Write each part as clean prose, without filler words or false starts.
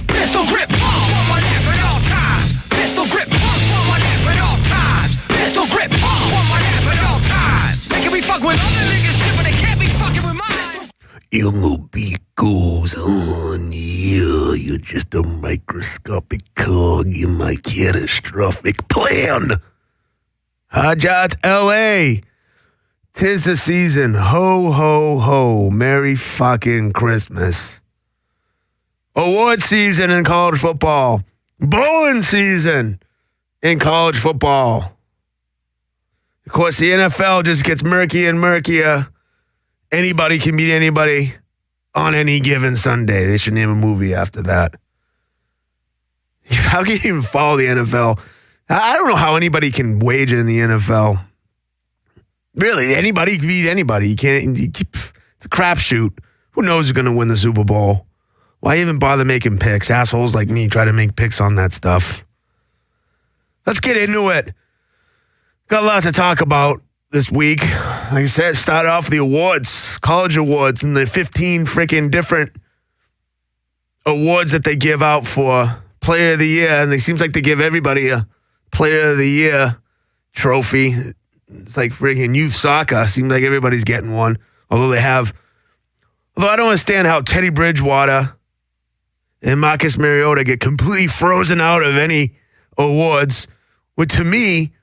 Pistol grip, on my neck at all times. Pistol grip, on my neck at all times. Pistol grip, on my neck at all times. They can be fucking with other niggas shit, but they can't be fucking with mine. MLB goes on, yeah, you're just a microscopic cog in my catastrophic plan. Hajat L.A. 'Tis the season. Ho, ho, ho. Merry fucking Christmas. Award season in college football. Bowling season in college football. Of course, the NFL just gets murkier and murkier. Anybody can beat anybody on any given Sunday. They should name a movie after that. How can you even follow the NFL? I don't know how anybody can wager in the NFL. Really, anybody can beat anybody. It's a crapshoot. Who knows who's going to win the Super Bowl? Why even bother making picks? Assholes like me try to make picks on that stuff. Let's get into it. Got a lot to talk about this week. Like I said, start off the awards, college awards, and the 15 freaking different awards that they give out for Player of the Year. And it seems like they give everybody a Player of the Year trophy. It's like freaking youth soccer. Seems like everybody's getting one. Although I don't understand how Teddy Bridgewater and Marcus Mariota get completely frozen out of any awards. But to me,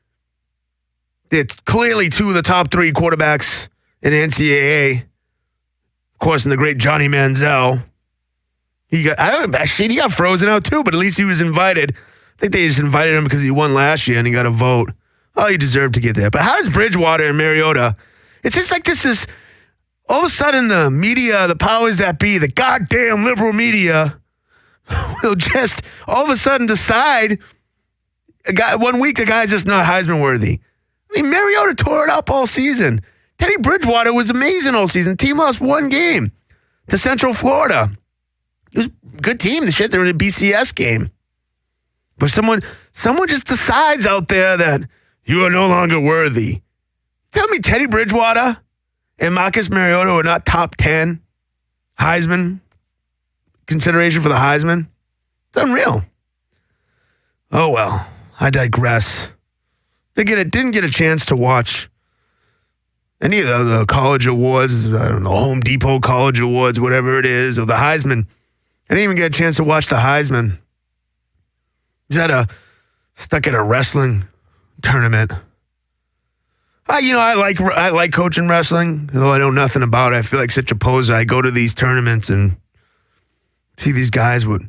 they're clearly two of the top three quarterbacks in NCAA. Of course, in the great Johnny Manziel. He got frozen out too, but at least he was invited. I think they just invited him because he won last year and he got a vote. Oh, he deserved to get there. But how does Bridgewater and Mariota? It's just like this is all of a sudden the media, the powers that be, the goddamn liberal media will just all of a sudden decide one week the guy's just not Heisman worthy. I mean, Mariota tore it up all season. Teddy Bridgewater was amazing all season. Team lost one game to Central Florida. It was a good team. They're in a BCS game. But someone just decides out there that you are no longer worthy. Tell me Teddy Bridgewater and Marcus Mariota are not top 10 Heisman consideration for the Heisman? It's unreal. Oh, well, I digress. Didn't get a chance to watch any of the college awards, I don't know, Home Depot College Awards, whatever it is, or the Heisman. I didn't even get a chance to watch the Heisman. Stuck at a wrestling tournament. I like coaching wrestling, though I know nothing about it. I feel like such a poser. I go to these tournaments and see these guys with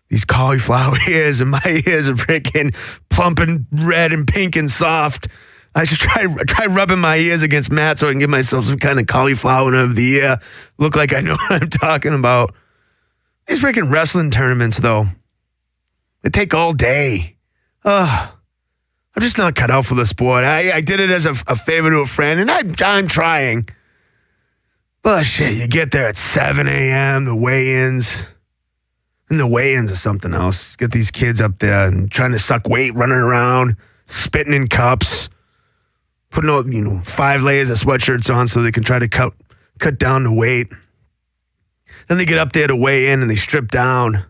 these cauliflower ears, and my ears are freaking plump and red and pink and soft. I should try rubbing my ears against Matt so I can give myself some kind of cauliflower of the ear. Look like I know what I'm talking about. These freaking wrestling tournaments, though, they take all day. I'm just not cut out for the sport. I did it as a favor to a friend, and I'm trying. But shit, you get there at 7 a.m., the weigh-ins. And the weigh-ins are something else. Get these kids up there and trying to suck weight, running around, spitting in cups, putting 5 layers of sweatshirts on so they can try to cut down the weight. Then they get up there to weigh in and they strip down.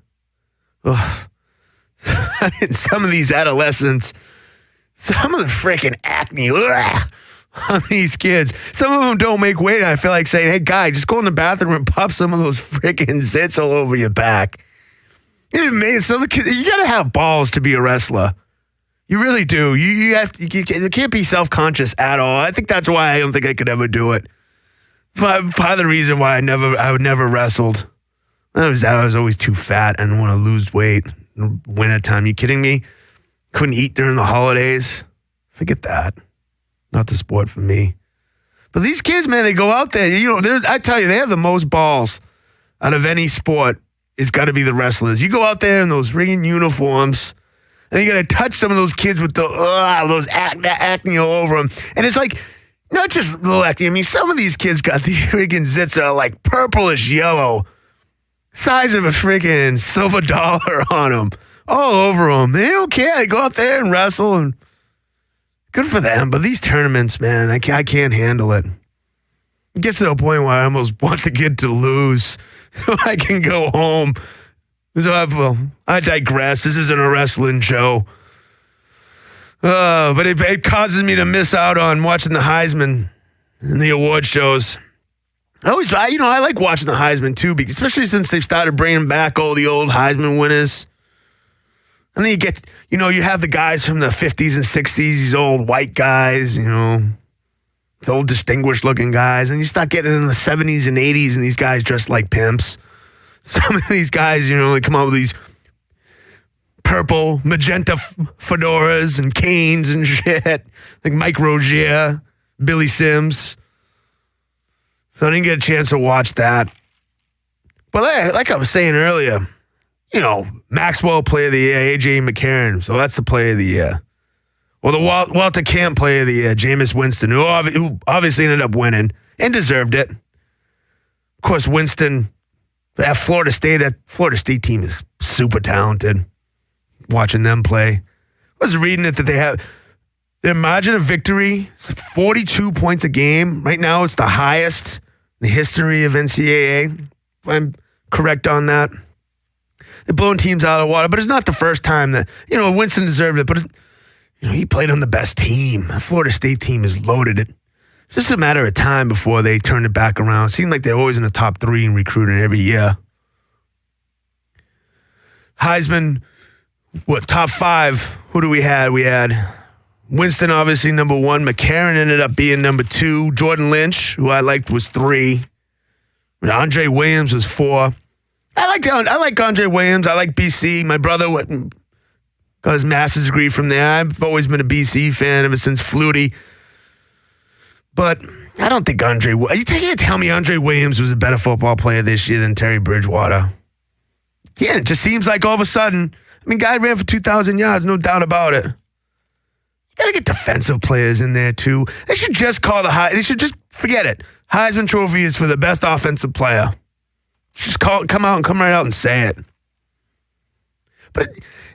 Ugh. Some of these adolescents, some of the freaking acne on these kids. Some of them don't make weight. I feel like saying, hey, guy, just go in the bathroom and pop some of those freaking zits all over your back. It's amazing. So you got to have balls to be a wrestler. You really do. You can't be self-conscious at all. I think that's why I don't think I could ever do it. Part of the reason why I would never wrestled. I was always too fat. I didn't want to lose weight in winter time. You kidding me? Couldn't eat during the holidays. Forget that. Not the sport for me. But these kids, man, they go out there. I tell you, they have the most balls out of any sport. It's got to be the wrestlers. You go out there in those ringing uniforms, and you got to touch some of those kids with those acne all over them. And it's like, not just little acne. I mean, some of these kids got these freaking zits that are like purplish yellow, size of a freaking silver dollar on them, all over them. They don't care. They go out there and wrestle and Good for them, but these tournaments, man, I can't handle it. It gets to a point where I almost want the kid to lose so I can go home. So I digress. This isn't a wrestling show. But it causes me to miss out on watching the Heisman and the award shows. I like watching the Heisman too, because especially since they've started bringing back all the old Heisman winners. And then you have the guys from the 50s and 60s, these old white guys, these old distinguished looking guys. And you start getting in the 70s and 80s and these guys dressed like pimps. Some of these guys, they come out with these purple, magenta fedoras and canes and shit. Like Mike Rozier, Billy Sims. So I didn't get a chance to watch that. But like I was saying earlier, Maxwell Player of the Year, A.J. McCarron. So that's the Player of the Year. Well, the Walter Camp Player of the Year, Jameis Winston, who obviously ended up winning and deserved it. Of course, Winston, that Florida State team is super talented. Watching them play. I was reading it that they have their margin of victory is 42 points a game. Right now, it's the highest in the history of NCAA. If I'm correct on that. They're blowing teams out of the water, but it's not the first time that, Winston deserved it, but, he played on the best team. The Florida State team is loaded. It's just a matter of time before they turn it back around. It seemed like they're always in the top 3 in recruiting every year. Heisman, top 5? Who do we had? We had Winston, obviously, number 1. McCarron ended up being number 2. Jordan Lynch, who I liked, was 3. Andre Williams was 4. I like Andre Williams. I like BC. My brother got his master's degree from there. I've always been a BC fan ever since Flutie. But I don't think you can't tell me Andre Williams was a better football player this year than Terry Bridgewater. Yeah, it just seems like all of a sudden, guy ran for 2,000 yards, no doubt about it. You got to get defensive players in there too. They should just they should just forget it. Heisman Trophy is for the best offensive player. Just come right out and say it. But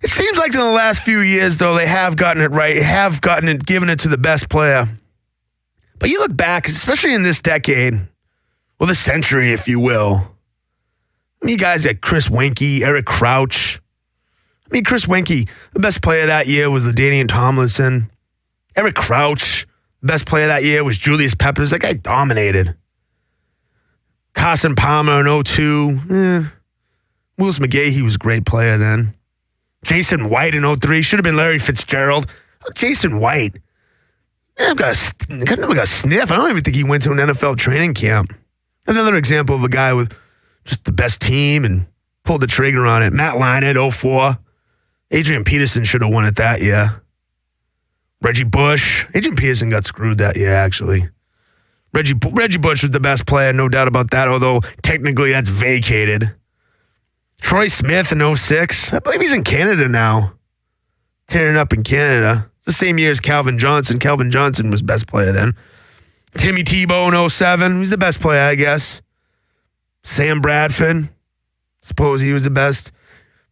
it seems like in the last few years, though, they have gotten it right. They have given it to the best player. But you look back, especially in this decade, well, this century, if you will. You guys got Chris Weinke, Eric Crouch. Chris Weinke, the best player that year was LaDainian Tomlinson. Eric Crouch, the best player that year was Julius Peppers. That guy dominated. Carson Palmer in 2002. Willis McGahee was a great player then. Jason White in 2003. Should have been Larry Fitzgerald. Jason White. I've got a sniff. I don't even think he went to an NFL training camp. Another example of a guy with just the best team and pulled the trigger on it. Matt Leinart, 2004. Adrian Peterson should have won it that year. Reggie Bush. Adrian Peterson got screwed that year, actually. Reggie Bush was the best player, no doubt about that, although technically that's vacated. Troy Smith in 2006. I believe he's in Canada now. Tearing up in Canada. It's the same year as Calvin Johnson. Calvin Johnson was best player then. Timmy Tebow in 2007. He's the best player, I guess. Sam Bradford. Suppose he was the best.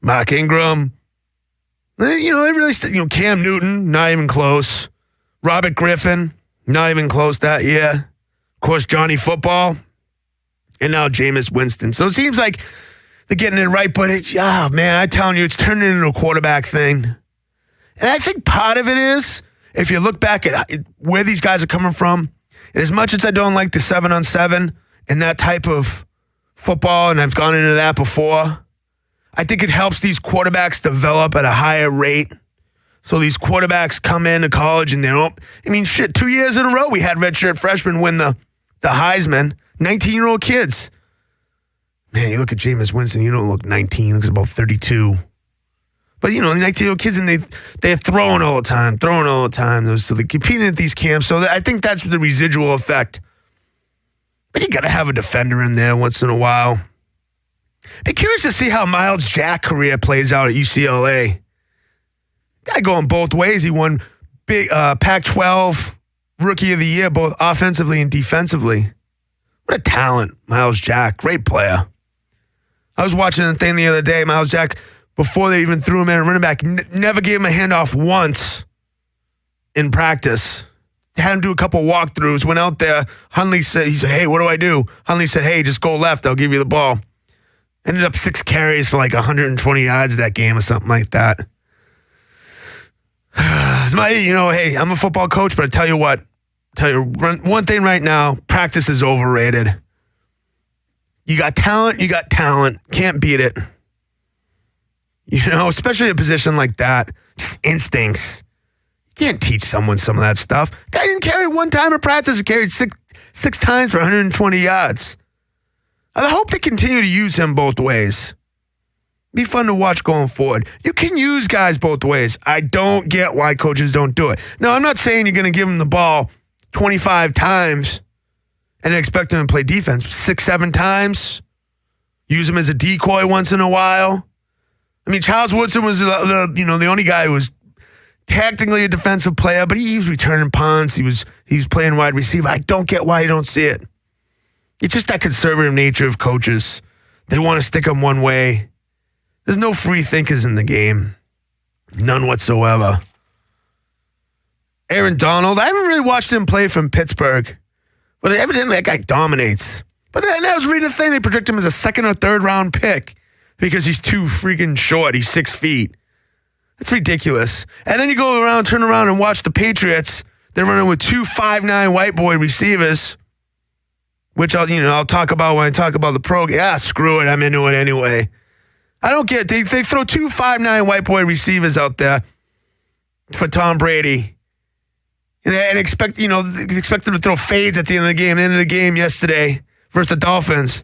Mark Ingram. They really, Cam Newton, not even close. Robert Griffin, not even close that year. Of course, Johnny Football. And now Jameis Winston. So it seems like they're getting it right, but man, I'm telling you, it's turning into a quarterback thing. And I think part of it is, if you look back at where these guys are coming from, and as much as I don't like the 7-on-7 and that type of football, and I've gone into that before, I think it helps these quarterbacks develop at a higher rate. So these quarterbacks come into college and they don't, 2 years in a row we had redshirt freshmen win the Heisman, 19-year-old kids. Man, you look at Jameis Winston, you don't look 19, he looks about 32. But, 19-year-old kids, and they're throwing all the time. So they're competing at these camps. So I think that's the residual effect. But you got to have a defender in there once in a while. Be curious to see how Miles Jack's career plays out at UCLA. Guy going both ways. He won big Pac-12 Rookie of the Year, both offensively and defensively. What a talent, Miles Jack. Great player. I was watching the thing the other day. Miles Jack, before they even threw him in a running back, never gave him a handoff once. in practice. Had him do a couple walkthroughs, went out there. Hundley said, hey, what do I do? Hundley said, hey, just go left. I'll give you the ball. Ended up 6 carries for like 120 yards that game or something like that. Hey, I'm a football coach, but I tell you what. One thing right now, practice is overrated. You got talent. Can't beat it. Especially a position like that. Just instincts. You can't teach someone some of that stuff. Guy didn't carry one time in practice. He carried six times for 120 yards. I hope they continue to use him both ways. Be fun to watch going forward. You can use guys both ways. I don't get why coaches don't do it. Now, I'm not saying you're going to give them the ball 25 times and expect them to play defense 6-7 times. Use them as a decoy once in a while. I mean, Charles Woodson was the only guy who was technically a defensive player, but he was returning punts. He was playing wide receiver. I don't get why you don't see it. It's just that conservative nature of coaches. They want to stick them one way. There's no free thinkers in the game. None whatsoever. Aaron Donald, I haven't really watched him play from Pittsburgh, but evidently that guy dominates. But then I was reading a thing, they project him as a 2nd or 3rd round pick because he's too freaking short. He's 6 feet. It's ridiculous. And then you turn around and watch the Patriots. They're running with 2 5'9" white boy receivers, which I'll talk about when I talk about the pro. Yeah, screw it. I'm into it anyway. I don't get it. They throw 2 5'9" white boy receivers out there for Tom Brady. And expect them to throw fades at the end of the game. The end of the game yesterday versus the Dolphins.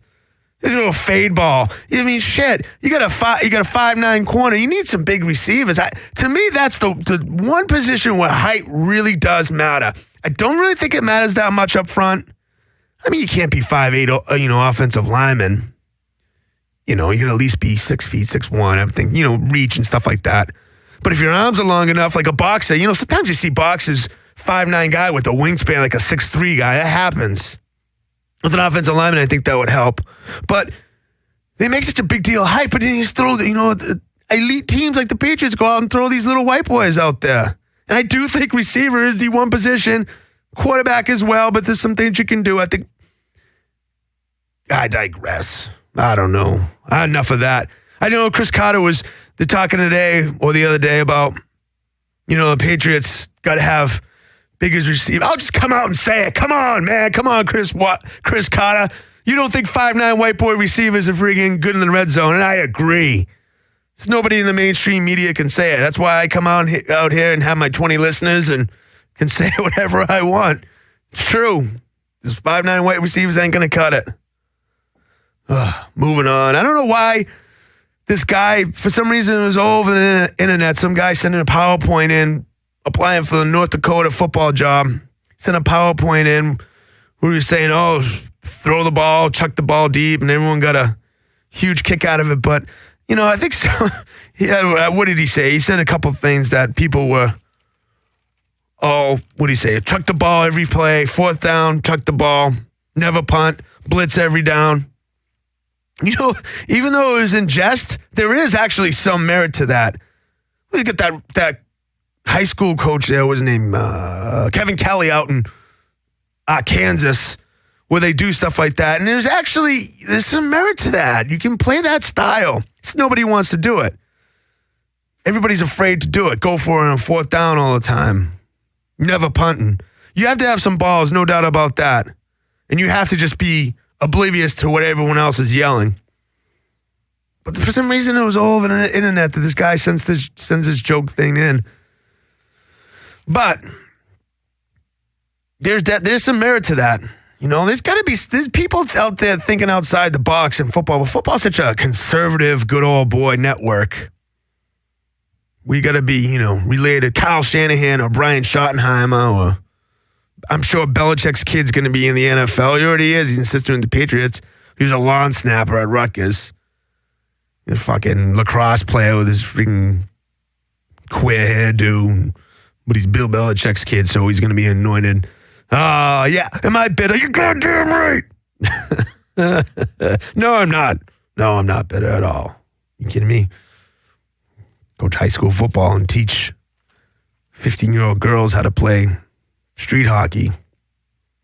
They throw a fade ball. I mean, shit. You got a 5'9" corner. You need some big receivers. To me, that's the one position where height really does matter. I don't really think it matters that much up front. I mean, you can't be 5'8", offensive lineman. You can at least be 6 feet, 6'1", everything, reach and stuff like that. But if your arms are long enough, like a boxer, sometimes you see boxers, 5'9" guy with a wingspan like a 6'3" guy. That happens. With an offensive lineman, I think that would help. But they make such a big deal of height, but then you just throw, elite teams like the Patriots go out and throw these little white boys out there. And I do think receiver is the one position, quarterback as well, but there's some things you can do. I think I digress. I don't know. Enough of that. I know Chris Carter was talking today or the other day about, the Patriots got to have biggest receiver. I'll just come out and say it. Come on, man. Come on, Chris Carter. You don't think 5'9" white boy receivers are freaking good in the red zone, and I agree. There's nobody in the mainstream media can say it. That's why I come out here and have my 20 listeners and can say whatever I want. It's true. These 5'9" white receivers ain't going to cut it. Moving on. I don't know why this guy, for some reason, it was all over the internet. Some guy sending a PowerPoint in, applying for the North Dakota football job. Sent a PowerPoint in where he was saying, throw the ball, chuck the ball deep, and everyone got a huge kick out of it. But, I think so. What did he say? He said a couple things that people were, what did he say? Chuck the ball every play, 4th down, chuck the ball, never punt, blitz every down. Even though it was in jest, there is actually some merit to that. Look at that high school coach there, was named Kevin Kelly out in Kansas, where they do stuff like that. And there's some merit to that. You can play that style. Just nobody wants to do it. Everybody's afraid to do it. Go for it on 4th down all the time. Never punting. You have to have some balls, no doubt about that. And you have to just be oblivious to what everyone else is yelling. But for some reason, it was all over the internet that this guy sends this joke thing in. But there's some merit to that. There's people out there thinking outside the box in football. But football's such a conservative, good old boy network. We got to be, related to Kyle Shanahan or Brian Schottenheimer, or I'm sure Belichick's kid's going to be in the NFL. He already is. He's an assistant with the Patriots. He was a lawn snapper at Rutgers. A fucking lacrosse player with his freaking queer hairdo. But he's Bill Belichick's kid, so he's going to be anointed. Yeah. Am I bitter? You're goddamn right. No, I'm not. No, I'm not bitter at all. You kidding me? Coach high school football and teach 15-year-old girls how to play street hockey.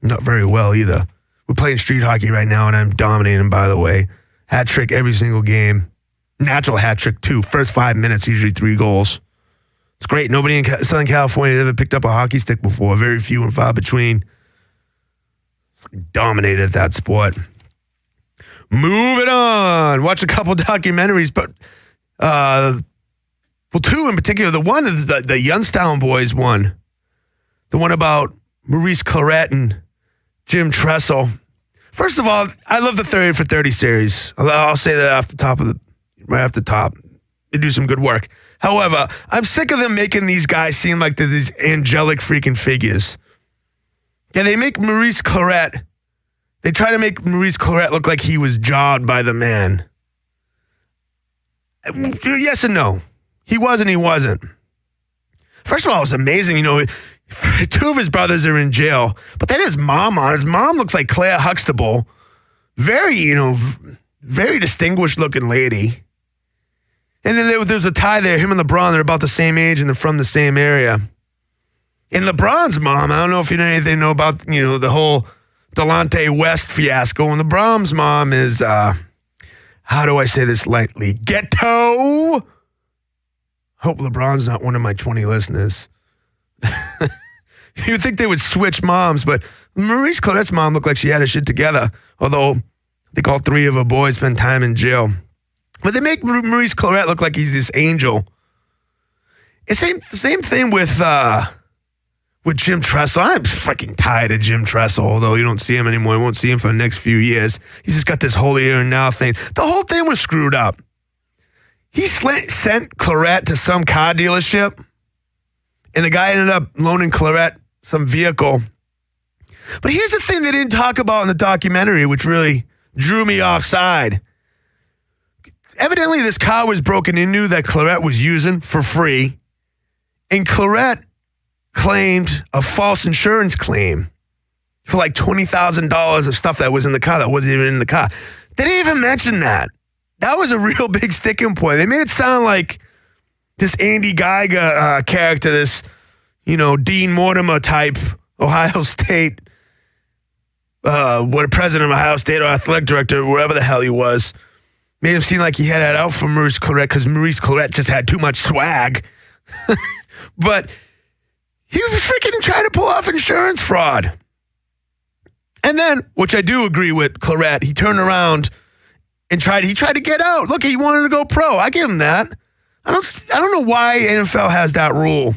Not very well either. We're playing street hockey right now, and I'm dominating, by the way. Hat trick every single game. Natural hat trick, too. First 5 minutes, usually 3 goals. It's great. Nobody in Southern California has ever picked up a hockey stick before. Very few and far between. Dominated at that sport. Moving on. Watch a couple documentaries, but two in particular. The one is the Youngstown Boys one. The one about Maurice Clarett and Jim Tressel. First of all, I love the 30 for 30 series. I'll say that right off the top. They do some good work. However, I'm sick of them making these guys seem like they're these angelic freaking figures. Yeah, they make Maurice Clarett. They try to make Maurice Clarett look like he was jawed by the man. Yes and no. He was and he wasn't. First of all, it was amazing. 2 of his brothers are in jail, but then his mom looks like Claire Huxtable. Very, very distinguished looking lady. And then there's a tie there. Him and LeBron, they're about the same age and they're from the same area. And LeBron's mom, I don't know if you know about, the whole Delonte West fiasco. And LeBron's mom is, how do I say this lightly? Ghetto. Hope LeBron's not one of my 20 listeners. You'd think they would switch moms, but Maurice Clarett's mom looked like she had her shit together. Although I think all 3 of her boys spent time in jail. But they make Maurice Clarett look like he's this angel. It's same thing with Jim Tressel. I'm freaking tired of Jim Tressel, although you don't see him anymore. You won't see him for the next few years. He's just got this holier and now thing. The whole thing was screwed up. He sent Clarett to some car dealership, and the guy ended up loaning Clarett some vehicle. But here's the thing they didn't talk about in the documentary, which really drew me offside. Evidently, this car was broken into that Clarett was using for free, and Clarett claimed a false insurance claim for like $20,000 of stuff that was in the car that wasn't even in the car. They didn't even mention that. That was a real big sticking point. They made it sound like this Andy Geiger character, this, Dean Mortimer type Ohio State, president of Ohio State or athletic director, wherever the hell he was, made him seem like he had it out for Maurice Clarett because Maurice Clarett just had too much swag. But he was freaking trying to pull off insurance fraud. And then, which I do agree with Clarett, he turned around and tried to get out. Look, he wanted to go pro. I give him that. I don't know why NFL has that rule.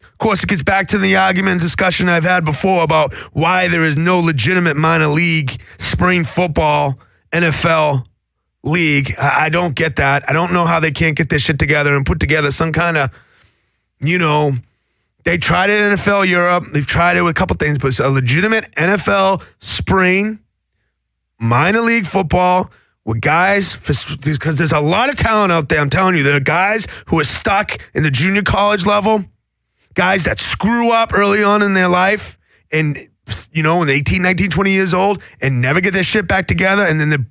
Of course, it gets back to the argument and discussion I've had before about why there is no legitimate minor league, spring football, NFL league. I don't get that. I don't know how they can't get this shit together and put together some kind of, they tried it in NFL Europe. They've tried it with a couple things, but it's a legitimate NFL spring minor league football with guys, because there's a lot of talent out there. I'm telling you, there are guys who are stuck in the junior college level, guys that screw up early on in their life and, when they're 18, 19, 20 years old and never get their shit back together, and then they're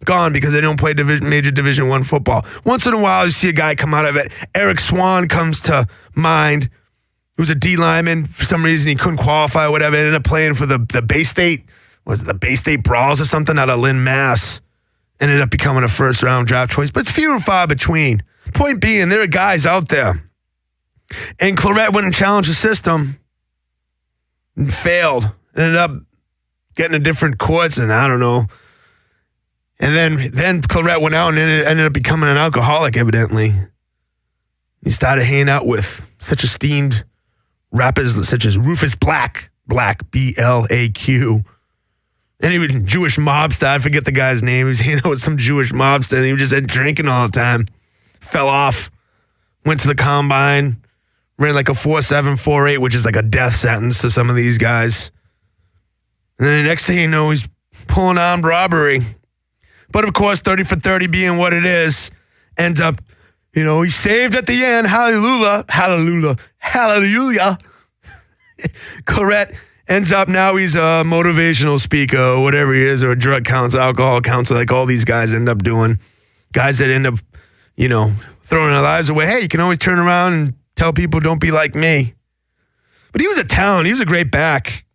gone because they don't play major Division I football. Once in a while, you see a guy come out of it. Eric Swan comes to mind. He was a D lineman. For some reason, he couldn't qualify or whatever. Ended up playing for the Bay State, the Bay State Brawls or something out of Lynn, Mass. Ended up becoming a first-round draft choice, but it's few and far between. Point being, there are guys out there. And Clarett went and challenged the system and failed. Ended up getting a different courts, and I don't know. And then Clarett went out and ended up becoming an alcoholic, evidently. He started hanging out with such esteemed rappers such as Rufus Black, B-L-A-Q. And he was a Jewish mobster. I forget the guy's name. He was hanging out with some Jewish mobster, and he was just drinking all the time. Fell off. Went to the combine. Ran like a 4.7, 4.8, which is like a death sentence to some of these guys. And then the next thing you know, he's pulling armed robbery. But of course, 30 for 30 being what it is, ends up, he's saved at the end. Hallelujah. Hallelujah. Hallelujah. Clarett ends up now he's a motivational speaker or whatever he is, or a drug counselor, alcohol counselor, like all these guys end up doing. Guys that end up, throwing their lives away. Hey, you can always turn around and tell people don't be like me. But he was a talent. He was a great back.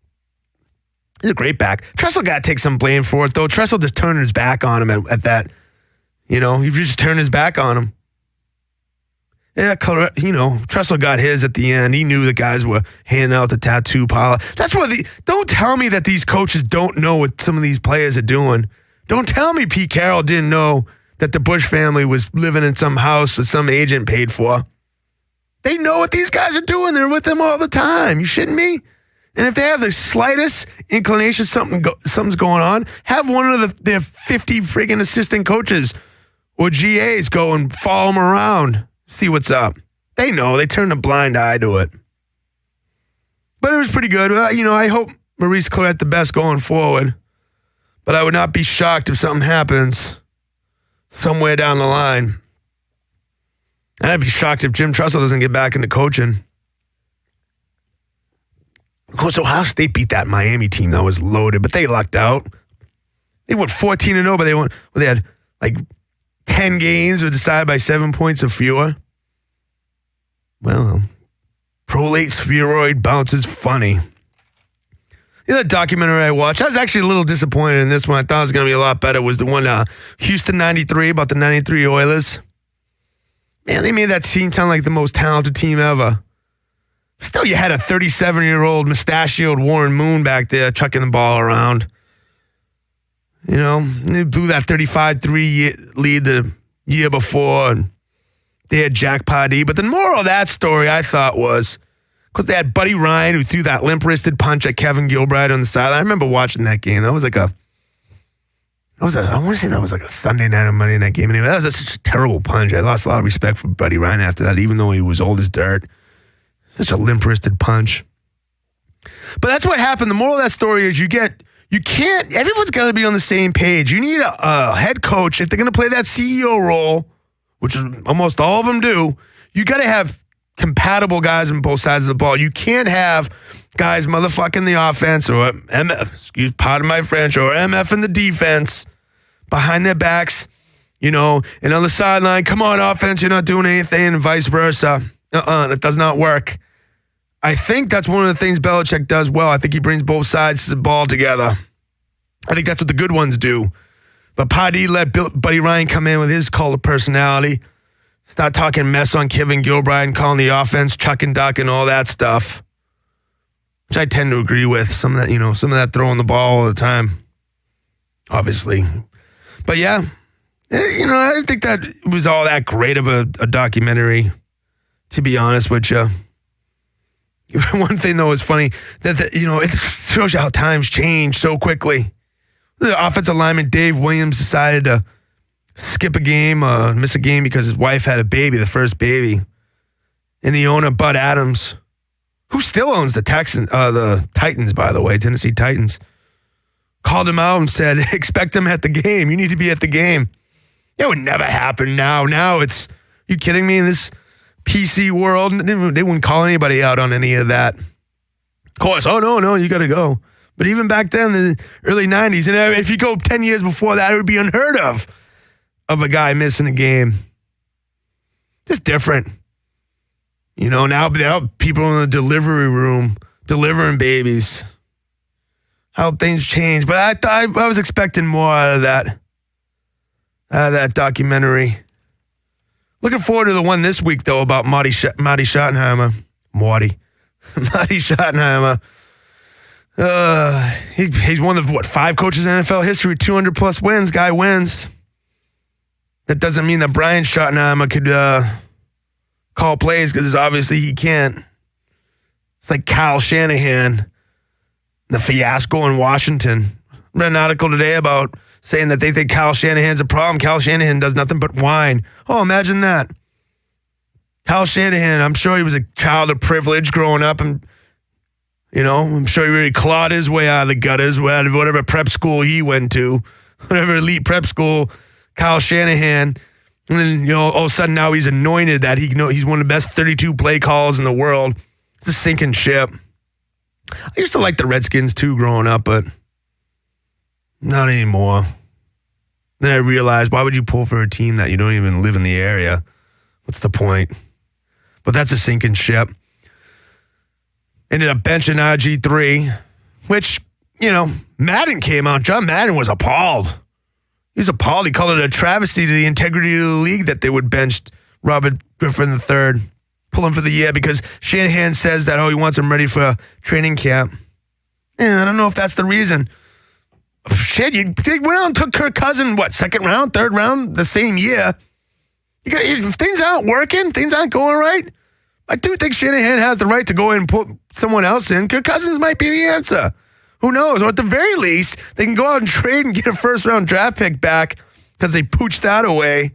He's a great back. Tressel got to take some blame for it, though. Tressel just turned his back on him at that. You know, he just turned his back on him. Yeah, you know, Tressel got his at the end. He knew the guys were handing out the tattoo parlor. That's what don't tell me that these coaches don't know what some of these players are doing. Don't tell me Pete Carroll didn't know that the Bush family was living in some house that some agent paid for. They know what these guys are doing. They're with them all the time. You shitting me? And if they have the slightest inclination something's going on, have one of their 50 friggin' assistant coaches or GAs go and follow them around. See what's up. They know. They turn a blind eye to it. But it was pretty good. You know, I hope Maurice Clarett the best going forward. But I would not be shocked if something happens somewhere down the line. And I'd be shocked if Jim Tressel doesn't get back into coaching. Of course, Ohio State beat that Miami team that was loaded, but they lucked out. They went 14-0, but they had like 10 games were decided by 7 points or fewer. Well, prolate spheroid bounces funny. The other documentary I watched, I was actually a little disappointed in this one. I thought it was going to be a lot better. Was the one Houston 93 about the 93 Oilers. Man, they made that team sound like the most talented team ever. Still, you had a 37-year-old mustachioed Warren Moon back there chucking the ball around. You know, they blew that 35-3 lead the year before, and they had Jack Pardee. But the moral of that story, I thought, was because they had Buddy Ryan who threw that limp-wristed punch at Kevin Gilbride on the sideline. I remember watching that game. That was like I want to say that was like a Sunday night or Monday night game. Anyway, that was such a terrible punch. I lost a lot of respect for Buddy Ryan after that, even though he was old as dirt. Such a limp-wristed punch. But that's what happened. The moral of that story is everyone's got to be on the same page. You need a head coach. If they're going to play that CEO role, which is almost all of them do, you got to have compatible guys on both sides of the ball. You can't have guys motherfucking the offense or MF, pardon my French, or MF in the defense behind their backs, you know, and on the sideline, come on, offense, you're not doing anything, and vice versa. That does not work. I think that's one of the things Belichick does well. I think he brings both sides of the ball together. I think that's what the good ones do. But Pardee let Buddy Ryan come in with his cult of personality, start talking mess on Kevin Gilbride and calling the offense chuck and duck and all that stuff, which I tend to agree with. Some of that throwing the ball all the time, obviously. But yeah, you know, I didn't think that was all that great of a documentary, to be honest with you. One thing, though, is funny that you know, it shows you how times change so quickly. The offensive lineman Dave Williams decided to skip a game, miss a game because his wife had a baby, the first baby. And the owner, Bud Adams, who still owns the Titans, by the way, Tennessee Titans, called him out and said, expect him at the game. You need to be at the game. That would never happen now. Now it's, you kidding me? In this PC world, they wouldn't call anybody out on any of that. Of course, oh, no, you got to go. But even back then, the early 90s, and if you go 10 years before that, it would be unheard of a guy missing a game. Just different. You know, now people in the delivery room delivering babies. How things change. But I thought I was expecting more out of that documentary. Looking forward to the one this week, though, about Marty Schottenheimer. Marty Schottenheimer. He's one of, 5 coaches in NFL history, 200-plus wins. Guy wins. That doesn't mean that Brian Schottenheimer could call plays, because obviously he can't. It's like Kyle Shanahan, the fiasco in Washington. I read an article today about saying that they think Kyle Shanahan's a problem. Kyle Shanahan does nothing but whine. Oh, imagine that. Kyle Shanahan, I'm sure he was a child of privilege growing up, and you know, I'm sure he really clawed his way out of the gutters, whatever prep school he went to, whatever elite prep school, Kyle Shanahan. And then, you know, all of a sudden now he's anointed that he's one of the best 32 play calls in the world. It's a sinking ship. I used to like the Redskins too growing up, but not anymore. Then I realized, why would you pull for a team that you don't even live in the area? What's the point? But that's a sinking ship. Ended up benching RG3, which, Madden came out. John Madden was appalled. He was appalled. He called it a travesty to the integrity of the league that they would bench Robert Griffin III, pull him for the year because Shanahan says that, he wants him ready for training camp. I don't know if that's the reason. Shit, they went out and took Kirk Cousins, second round, third round, the same year. If things aren't working, things aren't going right, I do think Shanahan has the right to go in and put someone else in. Kirk Cousins might be the answer. Who knows? Or at the very least, they can go out and trade and get a first-round draft pick back because they pooched that away,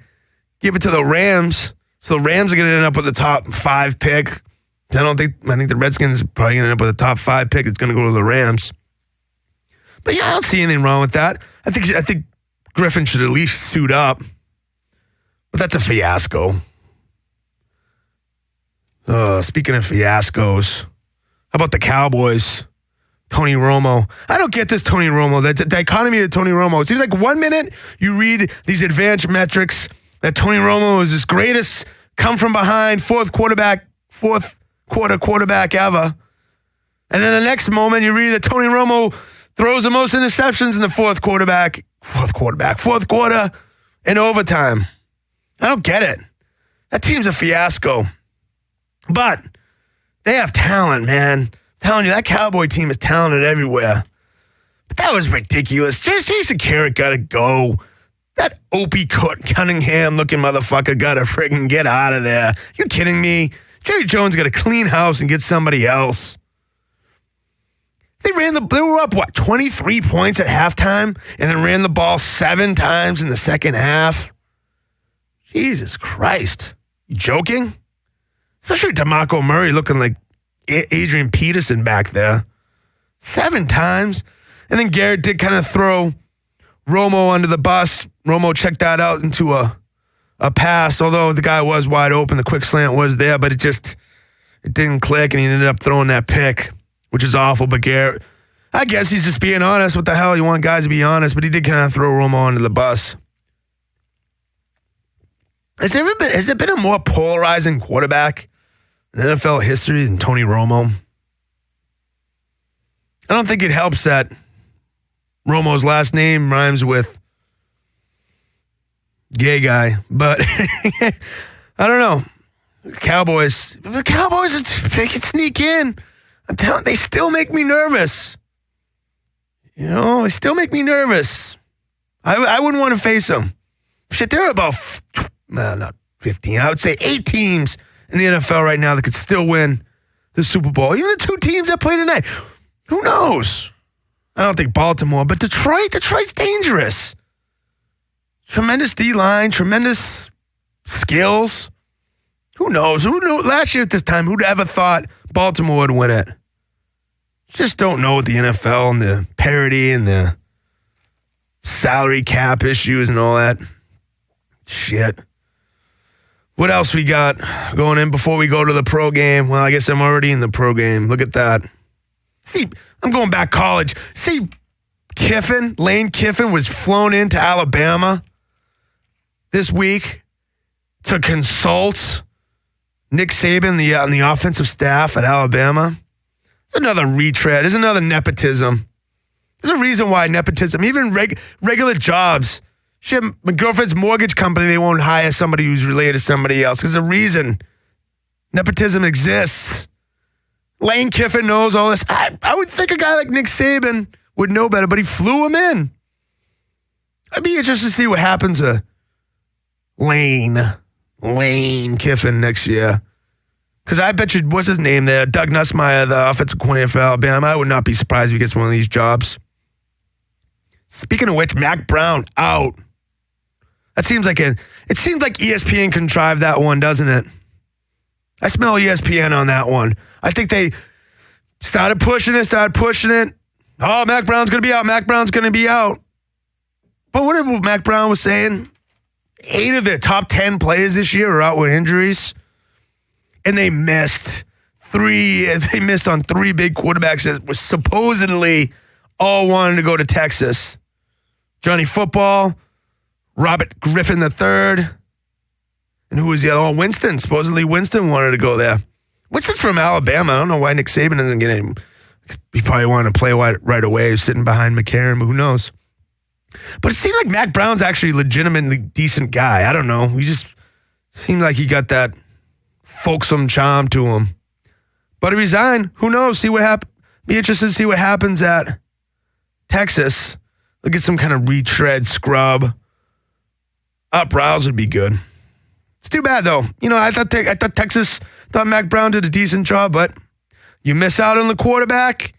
give it to the Rams. So the Rams are going to end up with the top 5 pick. I think the Redskins are probably going to end up with a top 5 pick. It's going to go to the Rams. But I don't see anything wrong with that. I think Griffin should at least suit up. But that's a fiasco. Speaking of fiascos, how about the Cowboys? Tony Romo. I don't get this Tony Romo. The dichotomy of Tony Romo. It seems like 1 minute you read these advanced metrics that Tony Romo is his greatest come from behind fourth quarter quarterback ever. And then the next moment you read that Tony Romo throws the most interceptions in the fourth quarter and overtime. I don't get it. That team's a fiasco. But they have talent, man. I'm telling you, that Cowboy team is talented everywhere. But that was ridiculous. Jason Garrett got to go. That Opie Cunningham-looking motherfucker got to friggin' get out of there. You kidding me? Jerry Jones got to clean house and get somebody else. They were up, 23 points at halftime and then ran the ball 7 times in the second half? Jesus Christ. You joking? Especially DeMarco Murray looking like Adrian Peterson back there. 7 times. And then Garrett did kind of throw Romo under the bus. Romo checked that out into a pass, although the guy was wide open. The quick slant was there, but it didn't click, and he ended up throwing that pick, which is awful. But Garrett, I guess he's just being honest. What the hell? You want guys to be honest, but he did kind of throw Romo under the bus. Has there been a more polarizing quarterback in NFL history than Tony Romo? I don't think it helps that Romo's last name rhymes with gay guy, but I don't know. The Cowboys, they can sneak in. I'm telling you, they still make me nervous. They still make me nervous. I wouldn't want to face them. Shit, there are about, not 15, I would say 8 teams in the NFL right now that could still win the Super Bowl. Even the 2 teams that play tonight. Who knows? I don't think Baltimore, but Detroit's dangerous. Tremendous D-line, tremendous skills. Who knows? Last year at this time, who'd ever thought Baltimore would win it? Just don't know with the NFL and the parity and the salary cap issues and all that shit. What else we got going in before we go to the pro game? Well, I guess I'm already in the pro game. Look at that. See, I'm going back college. See, Lane Kiffin was flown into Alabama this week to consult Nick Saban on the offensive staff at Alabama. It's another retread. It's another nepotism. There's a reason why nepotism, even regular jobs, shit, my girlfriend's mortgage company, they won't hire somebody who's related to somebody else. There's a reason nepotism exists. Lane Kiffin knows all this. I would think a guy like Nick Saban would know better, but he flew him in. I'd be interested to see what happens to Lane Kiffin next year. Because I bet you, what's his name there? Doug Nussmeier, the offensive coordinator for Alabama. I would not be surprised if he gets one of these jobs. Speaking of which, Mac Brown out. It seems like ESPN contrived that one, doesn't it? I smell ESPN on that one. I think they started pushing it. Oh, Mac Brown's going to be out. But whatever Mac Brown was saying, 8 of the top 10 players this year are out with injuries. And they missed on 3 big quarterbacks that were supposedly all wanted to go to Texas. Johnny Football, Robert Griffin III, and who was the other one? Winston. Supposedly Winston wanted to go there. Winston's from Alabama. I don't know why Nick Saban isn't getting him. He probably wanted to play right away, sitting behind McCarron, but who knows? But it seemed like Mac Brown's actually a legitimately decent guy. I don't know. He just seemed like he got that folksome charm to him. But he resigned. Who knows? See what happens. Be interested to see what happens at Texas. Look at some kind of retread scrub. Up Rouse would be good. It's too bad though. I thought Texas thought Mac Brown did a decent job, but you miss out on the quarterback.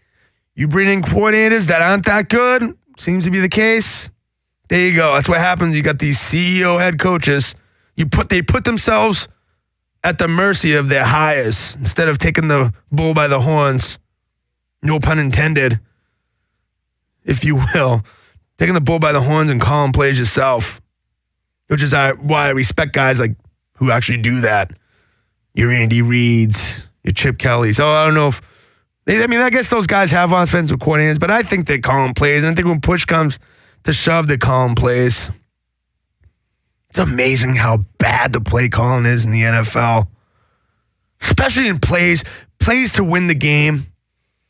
You bring in coordinators that aren't that good. Seems to be the case. There you go. That's what happens. You got these CEO head coaches. They put themselves at the mercy of their hires instead of taking the bull by the horns. No pun intended, if you will. Taking the bull by the horns and calling plays yourself. Which is why I respect guys like who actually do that. Your Andy Reeds, your Chip Kellys. I don't know if I guess those guys have offensive coordinators, but I think they call them plays. And I think when push comes to shove, they call them plays. It's amazing how bad the play calling is in the NFL, especially in plays to win the game.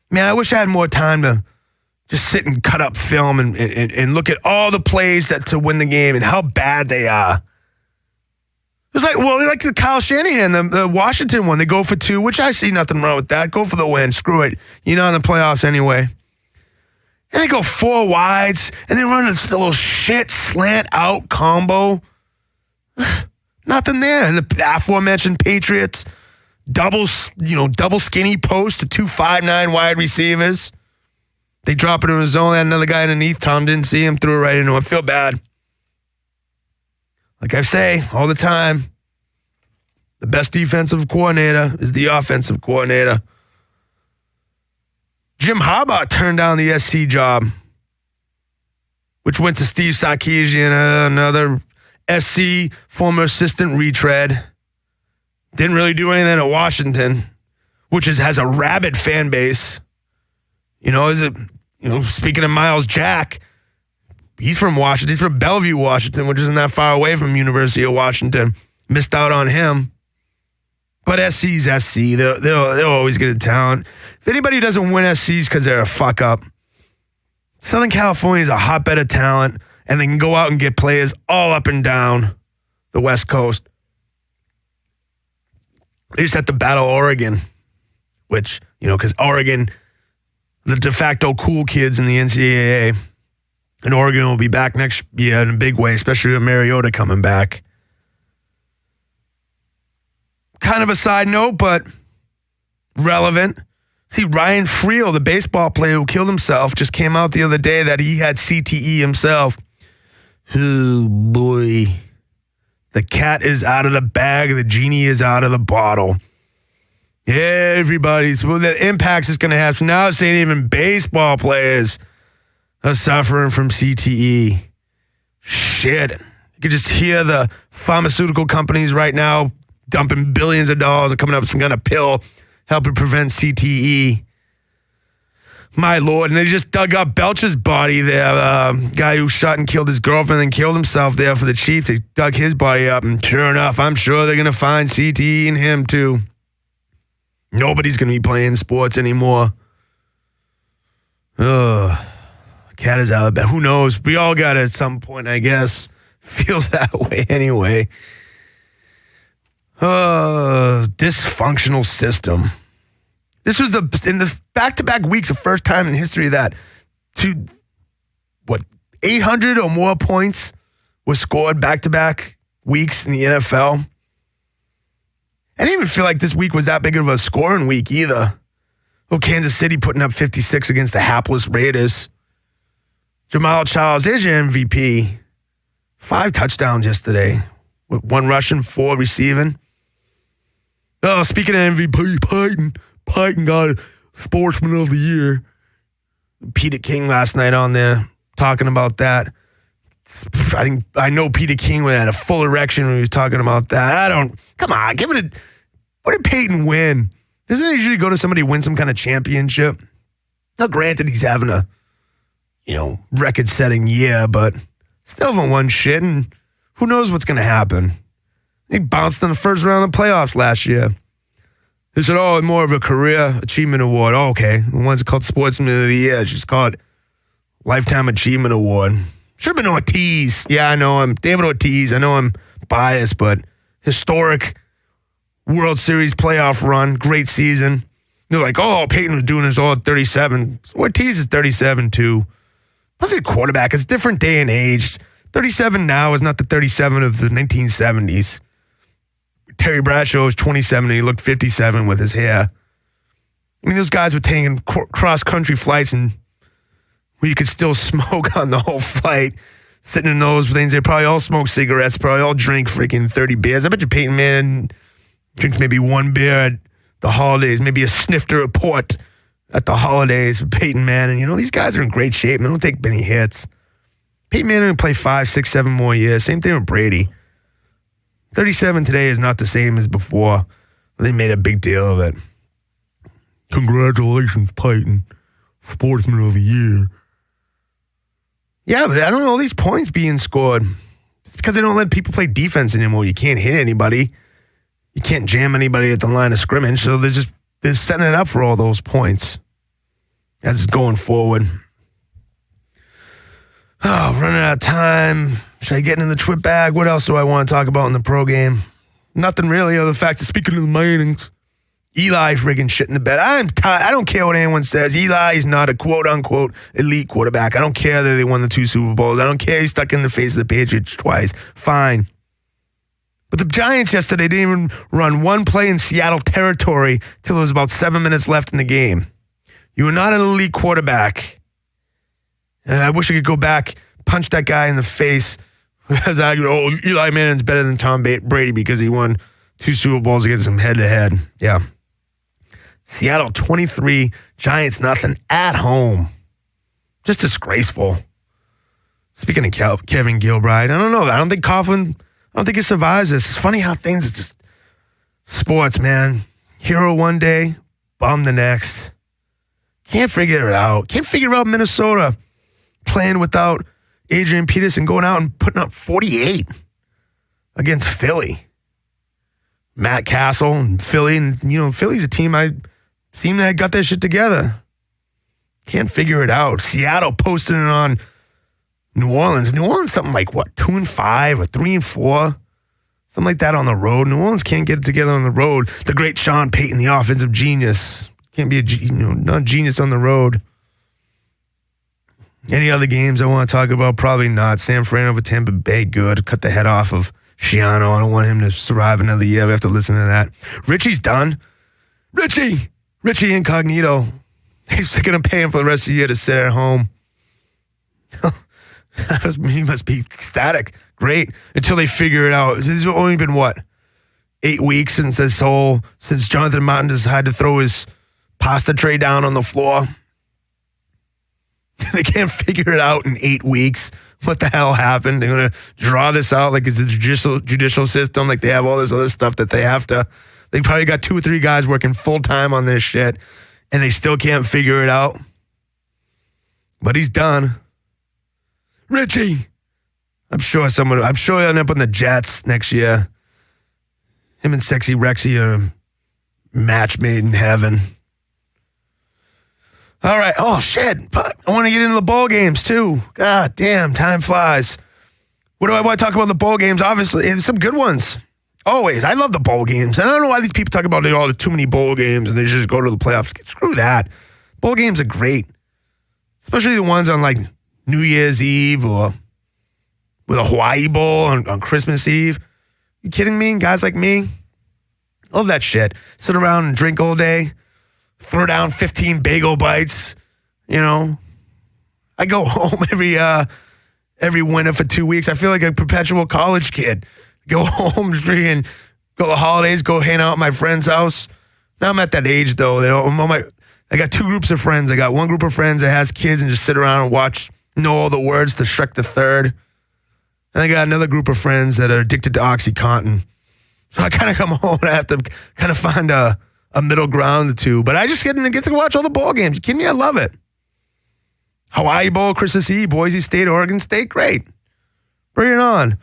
Man, I wish I had more time to just sit and cut up film and look at all the plays to win the game and how bad they are. It's like the Kyle Shanahan, the Washington one. They go for 2, which I see nothing wrong with that. Go for the win. Screw it. You're not in the playoffs anyway. And they go 4 wides, and they run this little shit slant out combo. Nothing there. And the aforementioned Patriots, double skinny post to 2 5'9" wide receivers. They drop it in his zone. Had another guy underneath. Tom didn't see him. Threw it right into him. I feel bad. Like I say all the time, the best defensive coordinator is the offensive coordinator. Jim Harbaugh turned down the SC job, which went to Steve Sarkisian, another SC former assistant retread. Didn't really do anything at Washington, which has a rabid fan base. Speaking of Miles Jack, he's from Washington. He's from Bellevue, Washington, which isn't that far away from University of Washington. Missed out on him. But SC's SC. They'll always get a talent. If anybody doesn't win SC's because they're a fuck up, Southern California is a hotbed of talent, and they can go out and get players all up and down the West Coast. They just have to battle Oregon, which, because Oregon, the de facto cool kids in the NCAA, and Oregon will be back next year in a big way, especially with Mariota coming back. Kind of a side note, but relevant. See, Ryan Friel, the baseball player who killed himself, just came out the other day that he had CTE himself. Oh, boy. The cat is out of the bag. The genie is out of the bottle. The impacts it's going to have. So now it's saying even baseball players are suffering from CTE. Shit. You could just hear the pharmaceutical companies right now dumping billions of dollars and coming up with some kind of pill helping prevent CTE. My Lord. And they just dug up Belcher's body there. Guy who shot and killed his girlfriend and killed himself there for the Chiefs. They dug his body up. And sure enough, I'm sure they're going to find CTE in him too. Nobody's going to be playing sports anymore. Ugh. Cat is out of bed. Who knows? We all got it at some point, I guess. Feels that way anyway. Dysfunctional system. This was in the back-to-back weeks, the first time in history that 800 or more points was scored back-to-back weeks in the NFL. I didn't even feel like this week was that big of a scoring week either. Kansas City putting up 56 against the hapless Raiders. Jamal Charles is your MVP. 5 touchdowns yesterday. With 1 rushing, 4 receiving. Oh, speaking of MVP, Peyton got Sportsman of the Year. Peter King last night on there talking about that. I know Peter King had a full erection when he was talking about that. Come on, give it a. What did Peyton win? Doesn't it usually go to somebody who wins some kind of championship? Now, granted, he's having a, record-setting year, but still haven't won shit, and who knows what's going to happen. He bounced in the first round of the playoffs last year. They said, oh, more of a career achievement award. Oh, okay. The one's called Sportsman of the Year. She's called Lifetime Achievement Award. Should have been Ortiz. Yeah, I know him. David Ortiz. I know I'm biased, but historic World Series playoff run. Great season. They're like, oh, Peyton was doing this all at 37. Ortiz is 37 too. Plus, a quarterback. It's a different day and age. 37 now is not the 37 of the 1970s. Terry Bradshaw was 27 and he looked 57 with his hair. I mean, those guys were taking cross-country flights and where you could still smoke on the whole flight. Sitting in those things. They probably all smoke cigarettes, probably all drink freaking 30 beers. I bet you Peyton Manning drinks maybe one beer at the holidays, maybe a snifter of port at the holidays with Peyton Manning. You know, these guys are in great shape and they don't take many hits. Peyton Manning will play 5, 6, 7 more years. Same thing with Brady. 37 today is not the same as before. They made a big deal of it. Congratulations, Peyton. Sportsman of the Year. Yeah, but I don't know, all these points being scored. It's because they don't let people play defense anymore. You can't hit anybody. You can't jam anybody at the line of scrimmage. So they're setting it up for all those points as it's going forward. Oh, running out of time. Should I get in the twit bag? What else do I want to talk about in the pro game? Nothing really, other than the fact that speaking of the Mannings, Eli friggin' shit in the bed. I'm tired. I don't care what anyone says. Eli is not a quote-unquote elite quarterback. I don't care that they won the 2 Super Bowls. I don't care he's stuck in the face of the Patriots twice. Fine. But the Giants yesterday didn't even run one play in Seattle territory till there was about 7 minutes left in the game. You are not an elite quarterback. And I wish I could go back, punch that guy in the face. As I go, oh, Eli Manning's better than Tom Brady because he won 2 Super Bowls against him head-to-head. Yeah. Seattle 23, Giants nothing at home. Just disgraceful. Speaking of Kevin Gilbride, I don't know. I don't think Coughlin, I don't think he survives this. It's funny how things are just sports, man. Hero one day, bum the next. Can't figure it out. Can't figure out Minnesota playing without Adrian Peterson going out and putting up 48 against Philly. Matt Castle and Philly, and you know, Philly's a team I seem to have got that shit together. Can't figure it out. Seattle posting it on New Orleans. New Orleans something like what, 2-5 or 3-4? Something like that on the road. New Orleans can't get it together on the road. The great Sean Payton, the offensive genius. Can't be not genius on the road. Any other games I want to talk about? Probably not. San Fran over Tampa Bay, good. Cut the head off of Shiano. I don't want him to survive another year. We have to listen to that. Richie's done. Richie Incognito. He's going to pay him for the rest of the year to sit at home. He must be ecstatic. Great. Until they figure it out. It's only been, 8 weeks since Jonathan Martin decided to throw his pasta tray down on the floor. They can't figure it out in 8 weeks. What the hell happened? They're going to draw this out like it's a judicial system, like they have all this other stuff that they have to. They probably got 2 or 3 guys working full time on this shit, and they still can't figure it out. But he's done. Richie. I'm sure he'll end up on the Jets next year. Him and Sexy Rexy are a match made in heaven. All right. Oh, shit. Fuck. I want to get into the bowl games, too. God damn, time flies. What do I want to talk about the bowl games? Obviously, there's some good ones. Always. I love the bowl games. I don't know why these people talk about there's too many bowl games and they just go to the playoffs. Screw that. Bowl games are great. Especially the ones on, like, New Year's Eve or with a Hawaii Bowl on Christmas Eve. You kidding me? Guys like me? Love that shit. Sit around and drink all day. Throw down 15 bagel bites, you know. I go home every winter for 2 weeks. I feel like a perpetual college kid. Go home, and go to the holidays, go hang out at my friend's house. Now I'm at that age, though. I got 2 groups of friends. I got one group of friends that has kids and just sit around and know all the words to Shrek the Third. And I got another group of friends that are addicted to OxyContin. So I kind of come home and I have to kind of find a middle ground, the two. But I just get to watch all the ball games. You kidding me? I love it. Hawaii Bowl, Christmas Eve, Boise State, Oregon State, great. Bring it on.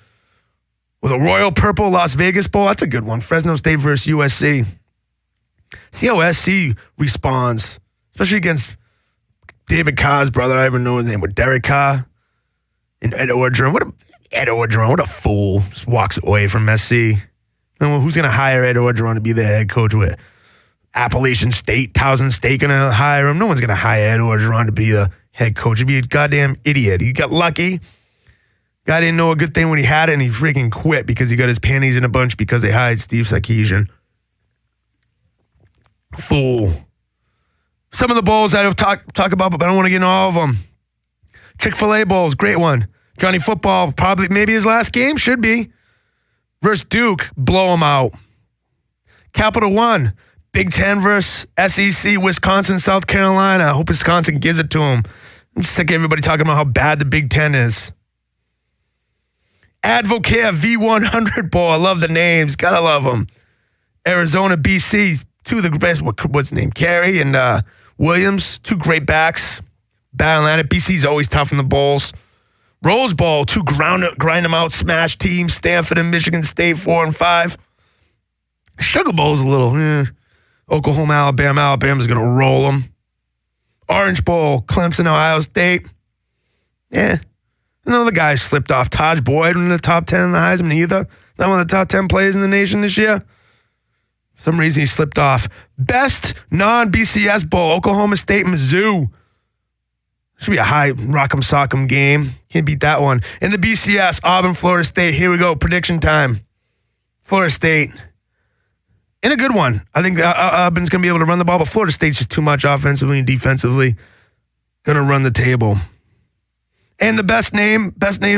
With a Royal Purple Las Vegas Bowl, that's a good one. Fresno State versus USC. See how SC responds, especially against David Carr's brother. I even know his name, but Derek Carr and Ed Orgeron. What a fool. Just walks away from SC. Who's going to hire Ed Orgeron to be the head coach with Appalachian State? Towson State going to hire him? No one's going to hire Ed Orgeron to be the head coach. He'd be a goddamn idiot. He got lucky. Guy didn't know a good thing when he had it, and he freaking quit because he got his panties in a bunch because they hired Steve Sarkisian. Fool. Some of the bowls I talk about, but I don't want to get into all of them. Chick-fil-A bowls, great one. Johnny Football, probably maybe his last game, should be. Versus Duke, blow him out. Capital One, Big Ten versus SEC, Wisconsin, South Carolina. I hope Wisconsin gives it to him. I'm sick of everybody talking about how bad the Big Ten is. Advocare V100 Bowl. I love the names. Gotta love them. Arizona, BC. Two of the best. What's his name? Carey and Williams. Two great backs. Battling at it. BC's always tough in the bowls. Rose Bowl. Two grind them out smash teams. Stanford and Michigan State 4 and 5. Sugar Bowl's a little. Oklahoma, Alabama. Alabama's gonna roll them. Orange Bowl. Clemson, Ohio State. Yeah. No, the guy slipped off. Taj Boyd in the top 10 in the Heisman either. Not one of the top 10 players in the nation this year. For some reason he slipped off. Best non-BCS bowl, Oklahoma State, Mizzou. Should be a high rock'em sock'em game. Can't beat that one. In the BCS, Auburn, Florida State. Here we go. Prediction time. Florida State. And a good one. I think Auburn's going to be able to run the ball, but Florida State's just too much offensively and defensively. Going to run the table. And the best name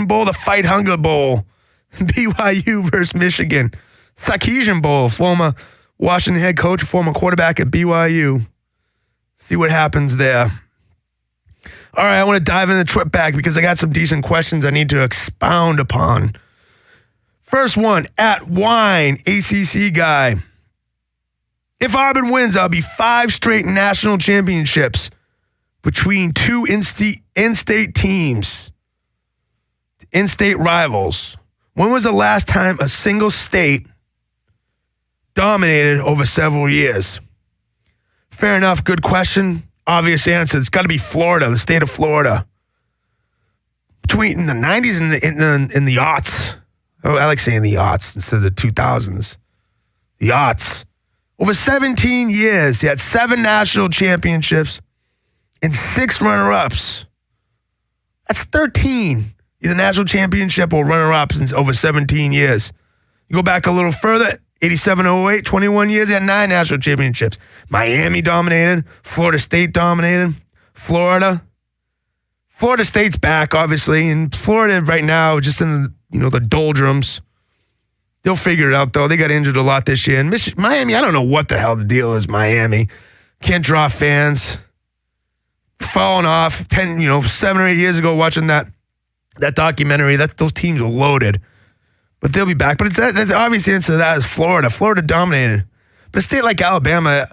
bowl, the Fight Hunger Bowl. BYU versus Michigan. Sarkisian Bowl, former Washington head coach, former quarterback at BYU. See what happens there. All right, I want to dive in the trip back because I got some decent questions I need to expound upon. First one, at Wine, ACC guy. If Auburn wins, I'll be 5 straight national championships between two in-state teams, in-state rivals. When was the last time a single state dominated over several years? Fair enough, good question. Obvious answer. It's got to be Florida, the state of Florida. Between the 90s and the aughts. Oh, I like saying the aughts instead of the 2000s. The aughts. Over 17 years, he had 7 national championships and 6 runner-ups. That's 13. Either national championship or runner-ups in over 17 years. You go back a little further, 87-08, 21 years, he had 9 national championships. Miami dominated. Florida State dominated. Florida State's back, obviously. And Florida right now, just in the doldrums. They'll figure it out, though. They got injured a lot this year. And Miami, I don't know what the hell the deal is, Miami. Can't draw fans. Falling off 7 or 8 years ago watching that documentary. Those teams were loaded. But they'll be back. But that's the obvious answer to that is Florida. Florida dominated. But a state like Alabama,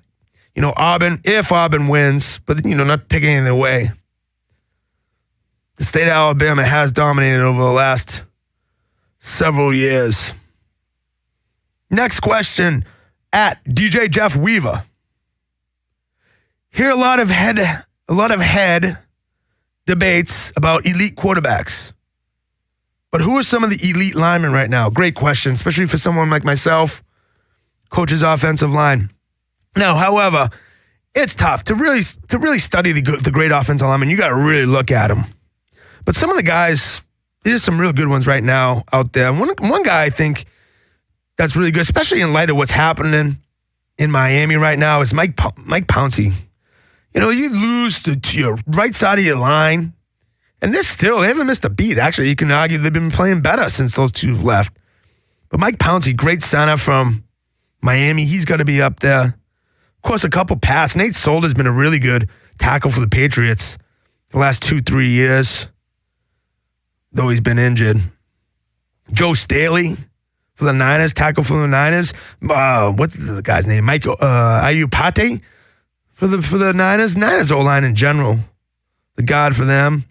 Auburn, if Auburn wins, but, not taking anything away. The state of Alabama has dominated over the last several years. Next question, at DJ Jeff Weaver. Hear a lot of head debates about elite quarterbacks. But who are some of the elite linemen right now? Great question, especially for someone like myself, coaches offensive line. Now, however, it's tough to really study the great offensive linemen. You got to really look at them. But some of the guys, there's some real good ones right now out there. One guy I think that's really good, especially in light of what's happening in Miami right now, is Mike Pouncey. You lose to your right side of your line, and they haven't missed a beat. Actually, you can argue they've been playing better since those two have left. But Mike Pouncey, great center from Miami. He's got to be up there. Of course, a couple passes. Nate Solder's been a really good tackle for the Patriots the last 2-3 years, though he's been injured. Joe Staley for the Niners, tackle for the Niners. What's the guy's name? Mike Ayupate for the Niners. Niners O-line in general, the guard for them.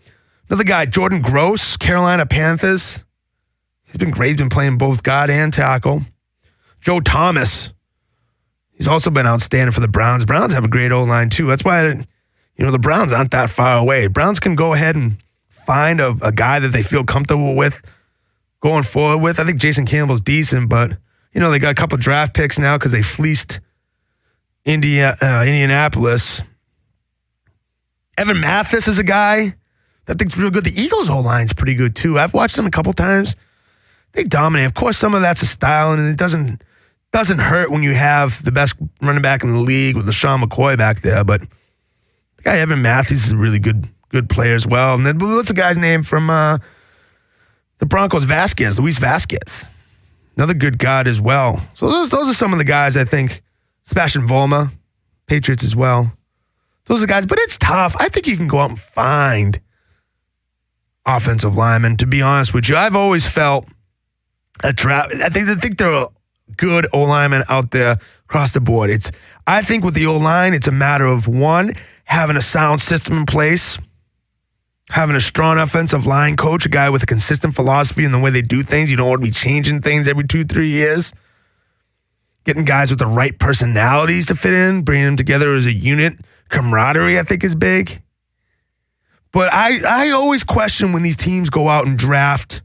Another guy, Jordan Gross, Carolina Panthers. He's been great. He's been playing both guard and tackle. Joe Thomas. He's also been outstanding for the Browns. Browns have a great O-line, too. That's why, the Browns aren't that far away. Browns can go ahead and find a guy that they feel comfortable with going forward with. I think Jason Campbell's decent, but, they got a couple draft picks now because they fleeced Indianapolis. Evan Mathis is a guy that I think's real good. The Eagles' O-line's pretty good, too. I've watched them a couple times. They dominate. Of course, some of that's a style, and it doesn't hurt when you have the best running back in the league with LaShawn McCoy back there. But the guy Evan Matthews is a really good player as well. And then what's the guy's name from the Broncos? Luis Vasquez. Another good guard as well. So those are some of the guys I think. Sebastian Vollmer, Patriots as well. Those are guys, but it's tough. I think you can go out and find offensive linemen, to be honest with you. I've always felt I think there are good O-linemen out there across the board. I think with the O-line, it's a matter of, one, having a sound system in place, having a strong offensive line coach, a guy with a consistent philosophy in the way they do things. You don't want to be changing things every 2-3 years. Getting guys with the right personalities to fit in, bringing them together as a unit. Camaraderie, I think, is big. But I always question when these teams go out and draft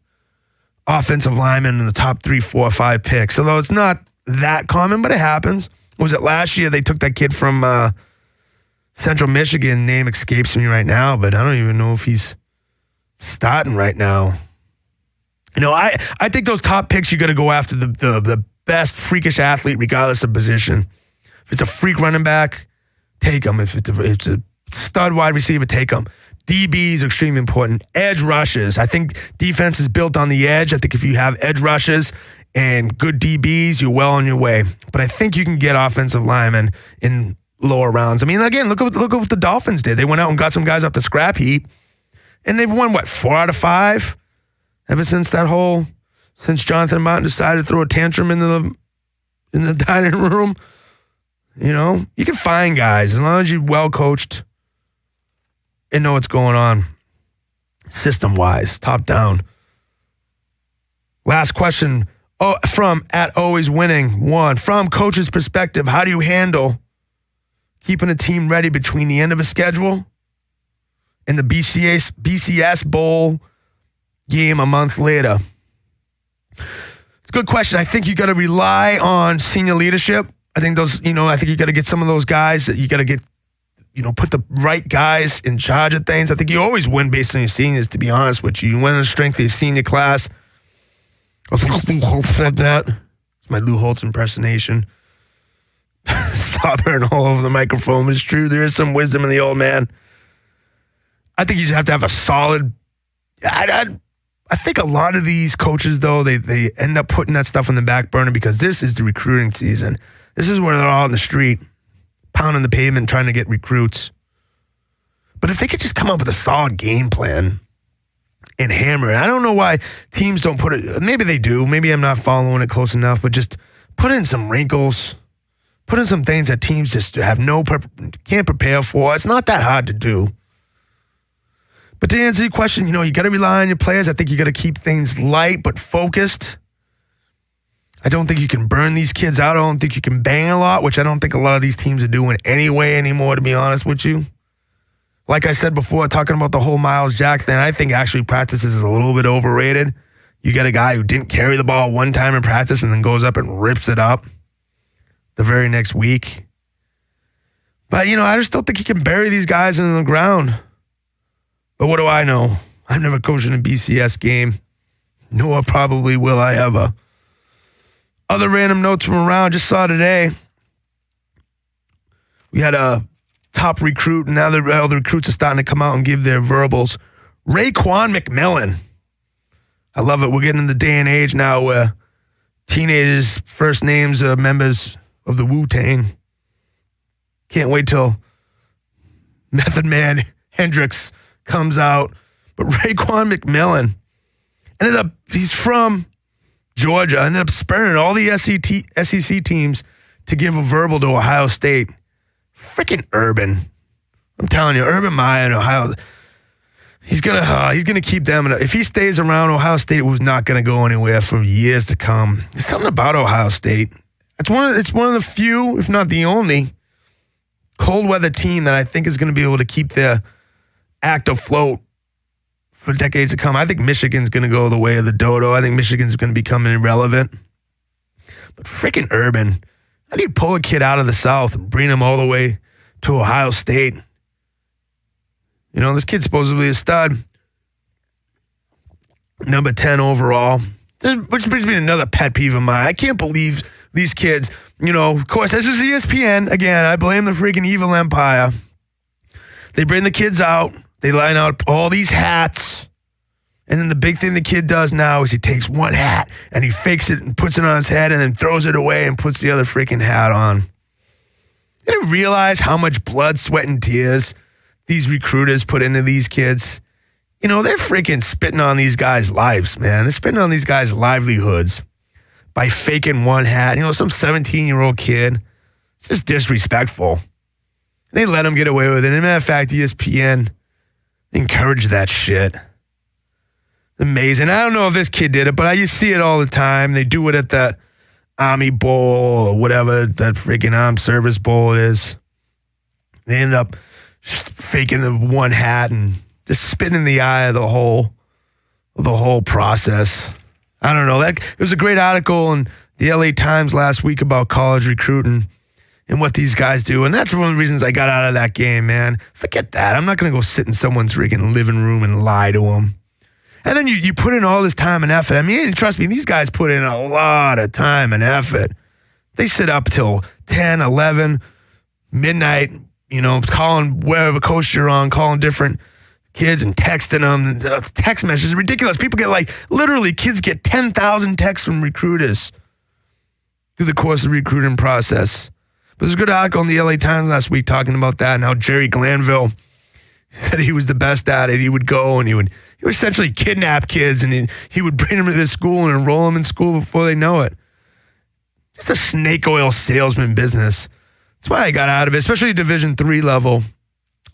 offensive linemen in the top 3, 4, 5 picks. Although it's not that common, but it happens. Was it last year they took that kid from Central Michigan? Name escapes me right now, but I don't even know if he's starting right now. I think those top picks, you got to go after the best freakish athlete, regardless of position. If it's a freak running back, take them. If it's a stud wide receiver, take them. DBs are extremely important. Edge rushes. I think defense is built on the edge. I think if you have edge rushes and good DBs, you're well on your way. But I think you can get offensive linemen in lower rounds. I mean, again, look at what the Dolphins did. They went out and got some guys off the scrap heap, and they've won, 4 out of 5? Ever since since Jonathan Martin decided to throw a tantrum in the dining room. You can find guys as long as you're well coached and know what's going on system-wise, top down. Last question from @alwayswinning1. From coach's perspective, how do you handle keeping a team ready between the end of a schedule and the BCS Bowl game a month later? It's a good question. I think you got to rely on senior leadership. I think I think you got to get some of those guys that you got to get, put the right guys in charge of things. I think you always win based on your seniors, to be honest with you. You win on the strength of your senior class. I think Lou Holtz said that. It's my Lou Holtz impersonation. Slobbering all over the microphone. It's true. There is some wisdom in the old man. I think you just have to have a solid. I think a lot of these coaches, though, they end up putting that stuff on the back burner because this is the recruiting season. This is where they're all in the street, pounding the pavement, trying to get recruits. But if they could just come up with a solid game plan and hammer it, I don't know why teams don't put it. Maybe they do. Maybe I'm not following it close enough, but just put in some wrinkles. Put in some things that teams just have can't prepare for. It's not that hard to do. But to answer your question, you got to rely on your players. I think you got to keep things light but focused. I don't think you can burn these kids out. I don't think you can bang a lot, which I don't think a lot of these teams are doing anyway anymore, to be honest with you. Like I said before, talking about the whole Miles Jack thing, I think actually practices is a little bit overrated. You get a guy who didn't carry the ball one time in practice and then goes up and rips it up the very next week. But, I just don't think you can bury these guys in the ground. But what do I know? I've never coached in a BCS game, nor probably will I ever. Other random notes from around, just saw today, we had a top recruit, and now the recruits are starting to come out and give their verbals. Raekwon McMillan. I love it. We're getting in the day and age now where teenagers' first names are members of the Wu-Tang. Can't wait till Method Man Hendrix comes out. But Raekwon McMillan he's from Georgia, ended up spurring all the SEC teams to give a verbal to Ohio State. Freaking Urban. I'm telling you, Urban Meyer in Ohio, he's gonna keep them. If he stays around, Ohio State was not gonna go anywhere for years to come. There's something about Ohio State. It's one of the few, if not the only, cold weather team that I think is going to be able to keep their act afloat for decades to come. I think Michigan's going to go the way of the dodo. I think Michigan's going to become irrelevant. But freaking Urban, how do you pull a kid out of the South and bring him all the way to Ohio State? You know, this kid's supposedly a stud. Number 10 overall. Which brings me to another pet peeve of mine. I can't believe these kids, you know, of course, this is ESPN. Again, I blame the freaking evil empire. They bring the kids out. They line out all these hats. And then the big thing the kid does now is he takes one hat and he fakes it and puts it on his head and then throws it away and puts the other freaking hat on. They didn't realize how much blood, sweat, and tears these recruiters put into these kids. You know, they're freaking spitting on these guys' lives, man. They're spitting on these guys' livelihoods by faking one hat. You know, some 17-year-old kid. It's just disrespectful. They let him get away with it. As a matter of fact, ESPN encouraged that shit. Amazing. I don't know if this kid did it, but you see it all the time. They do it at that Army Bowl or whatever, that freaking Armed Service Bowl it is. They end up faking the one hat and just spitting in the eye of the whole process. I don't know. There was a great article in the LA Times last week about college recruiting and what these guys do. And that's one of the reasons I got out of that game, man. Forget that. I'm not going to go sit in someone's freaking living room and lie to them. And then you put in all this time and effort. I mean, trust me, these guys put in a lot of time and effort. They sit up till 10, 11, midnight, you know, calling wherever coast you're on, calling different kids and texting them. Text messages, ridiculous. People get literally kids get 10,000 texts from recruiters through the course of the recruiting process. But there's a good article in the LA Times last week talking about that and how Jerry Glanville said he was the best at it. He would go and he would essentially kidnap kids and he would bring them to this school and enroll them in school before they know it. Just a snake oil salesman business. That's why I got out of it, especially Division III level.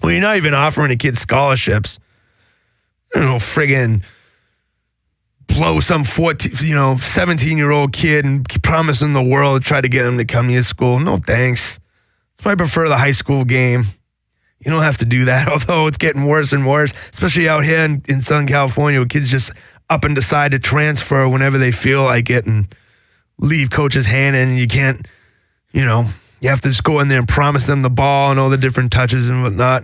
Well, you're not even offering a kid scholarships. I don't know, friggin' blow some 17-year-old kid and promise him the world to try to get him to come to your school. No thanks. That's why I prefer the high school game. You don't have to do that, although it's getting worse and worse, especially out here in Southern California where kids just up and decide to transfer whenever they feel like it and leave coach's hand in and you can't, you know, you have to just go in there and promise them the ball and all the different touches and whatnot.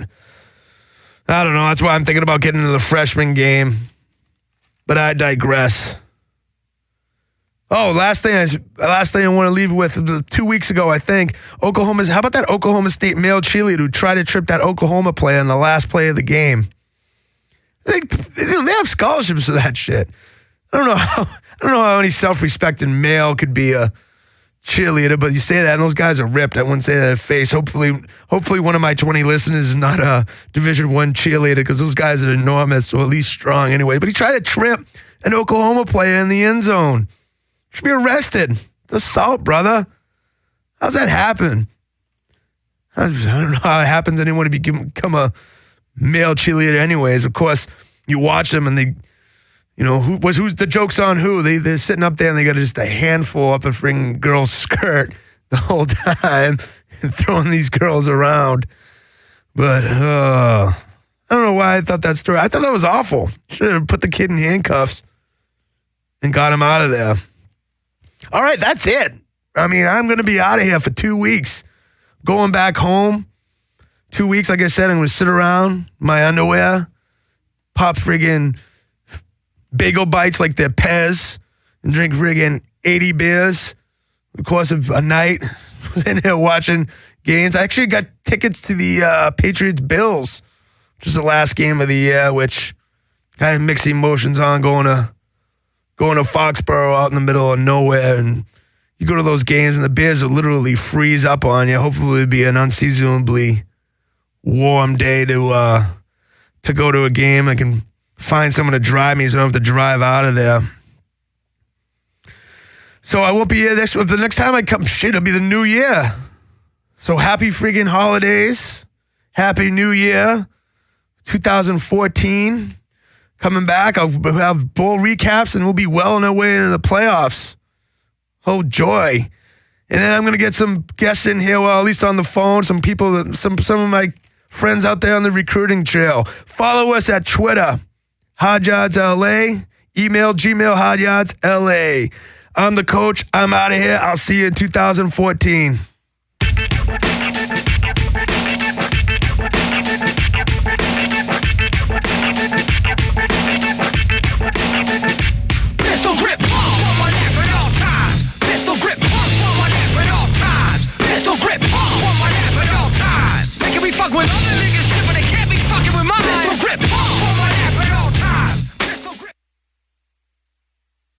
I don't know. That's why I'm thinking about getting into the freshman game. But I digress. Oh, last thing I want to leave with, 2 weeks ago, I think, how about that Oklahoma State male cheerleader who tried to trip that Oklahoma player in the last play of the game? They have scholarships for that shit. I don't know how any self-respecting male could be a cheerleader, but you say that and those guys are ripped. I wouldn't say that in face. Hopefully one of my 20 listeners is not a Division I cheerleader because those guys are enormous or at least strong anyway. But he tried to trip an Oklahoma player in the end zone. Should be arrested. It's assault, brother. How's that happen? I don't know how it happens. Anyone to become a male cheerleader anyways. Of course, you watch them and they, you know, who's the joke's on who? They're sitting up there and they got just a handful up a freaking girl's skirt the whole time and throwing these girls around. But I don't know why I thought that story. I thought that was awful. Should have put the kid in handcuffs and got him out of there. All right, that's it. I mean, I'm going to be out of here for 2 weeks. Going back home. 2 weeks, like I said, I'm going to sit around my underwear, pop friggin' bagel bites like they're Pez, and drink friggin' 80 beers the course of a night. I was in here watching games. I actually got tickets to the Patriots-Bills, which is the last game of the year, which I had mixed emotions on going to Foxborough out in the middle of nowhere, and you go to those games and the beers will literally freeze up on you. Hopefully it'll be an unseasonably warm day to go to a game. I can find someone to drive me so I don't have to drive out of there. So I won't be here the next time I come. Shit, it'll be the new year. So happy freaking holidays. Happy New Year. 2014. Coming back, I'll have bowl recaps and we'll be well on our way into the playoffs. Oh, joy. And then I'm going to get some guests in here, well, at least on the phone, some people, some of my friends out there on the recruiting trail. Follow us at Twitter, HardYardsLA, email, Gmail, HardYardsLA. I'm the coach. I'm out of here. I'll see you in 2014.